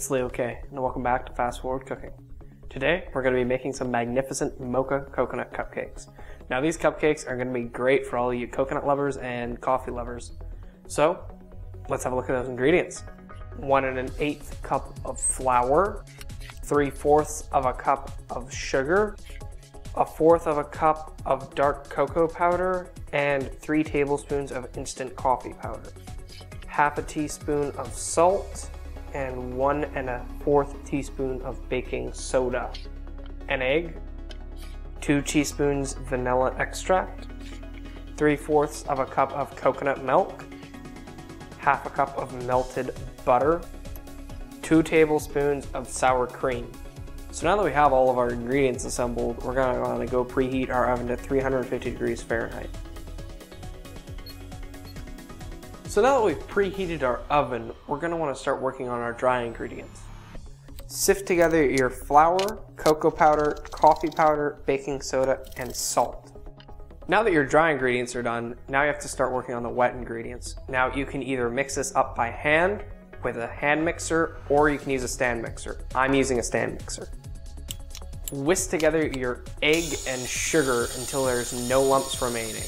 it's Leo K, and welcome back to Fast Forward Cooking. Today, we're going to be making some magnificent Mocha coconut cupcakes. Now these cupcakes are going to be great for all you coconut lovers and coffee lovers. So, let's have a look at those ingredients. 1 1/8 cup of flour, 3/4 of a cup of sugar, 1/4 of a cup of dark cocoa powder, and 3 tablespoons of instant coffee powder. 1/2 teaspoon of salt, and 1 1/4 teaspoon of baking soda. An egg, 2 teaspoons vanilla extract, 3/4 of a cup of coconut milk, 1/2 cup of melted butter, 2 tablespoons of sour cream. So now that we have all of our ingredients assembled, we're going to want to go preheat our oven to 350 degrees Fahrenheit. So now that we've preheated our oven, we're going to want to start working on our dry ingredients. Sift together your flour, cocoa powder, coffee powder, baking soda, and salt. Now that your dry ingredients are done, now you have to start working on the wet ingredients. Now you can either mix this up by hand with a hand mixer, or you can use a stand mixer. I'm using a stand mixer. Whisk together your egg and sugar until there's no lumps remaining.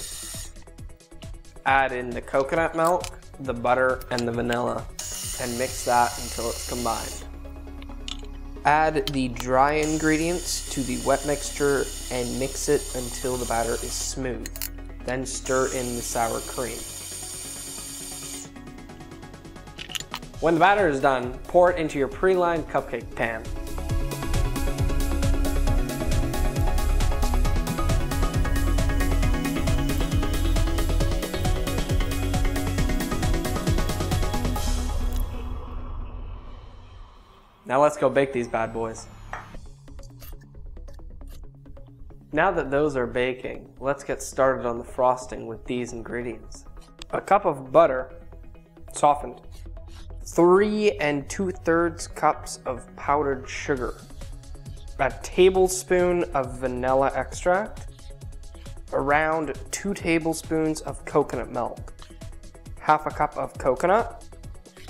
Add in the coconut milk, the butter, and the vanilla, and mix that until it's combined. Add the dry ingredients to the wet mixture and mix it until the batter is smooth. Then stir in the sour cream. When the batter is done, pour it into your pre-lined cupcake pan. Now let's go bake these bad boys. Now that those are baking, let's get started on the frosting with these ingredients. A cup of butter, softened. 3 2/3 cups of powdered sugar. A tablespoon of vanilla extract. Around 2 tablespoons of coconut milk. 1/2 cup of coconut.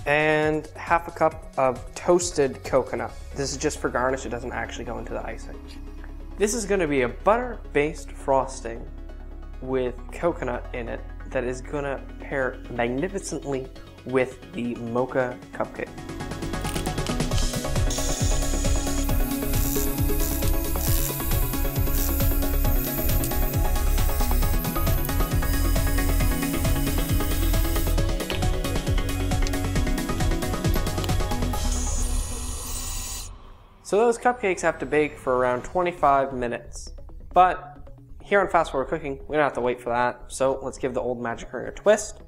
And 1/2 cup of toasted coconut. This is just for garnish, it doesn't actually go into the icing. This is going to be a butter-based frosting with coconut in it that is going to pair magnificently with the Mocha cupcake. So those cupcakes have to bake for around 25 minutes. But here on Fast Forward Cooking, we don't have to wait for that. So let's give the old magic ring a twist.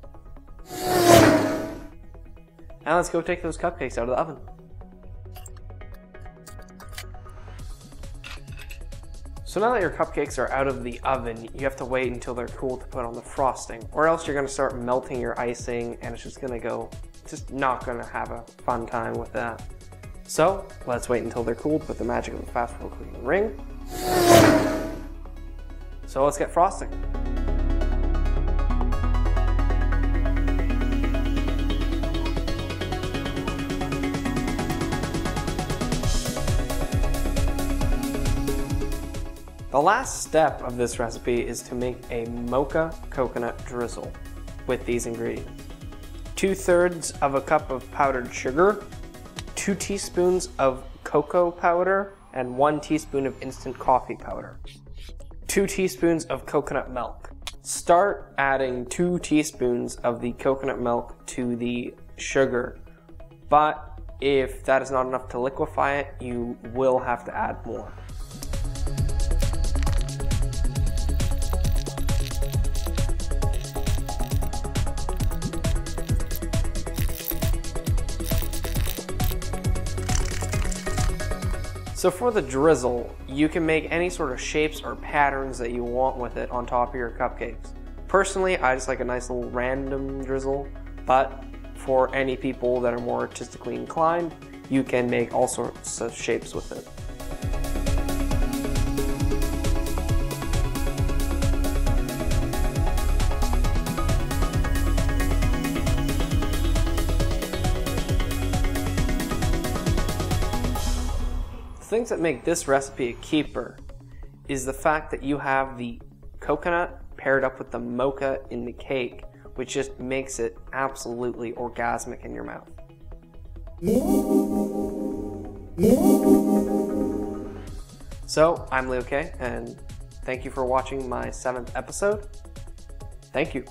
Now let's go take those cupcakes out of the oven. So now that your cupcakes are out of the oven, you have to wait until they're cool to put on the frosting, or else you're going to start melting your icing and it's just going to go, not going to have a fun time with that. So let's wait until they're cooled with the magic of the Fast Forward Cooking ring. So let's get frosting. The last step of this recipe is to make a Mocha coconut drizzle with these ingredients. 2/3 of a cup of powdered sugar, 2 teaspoons of cocoa powder, and 1 teaspoon of instant coffee powder. 2 teaspoons of coconut milk. Start adding 2 teaspoons of the coconut milk to the sugar, but if that is not enough to liquefy it, you will have to add more. So for the drizzle, you can make any sort of shapes or patterns that you want with it on top of your cupcakes. Personally, I just like a nice little random drizzle, but for any people that are more artistically inclined, you can make all sorts of shapes with it. The things that make this recipe a keeper is the fact that you have the coconut paired up with the mocha in the cake, which just makes it absolutely orgasmic in your mouth. So, I'm Leo K, and thank you for watching my 7th episode. Thank you.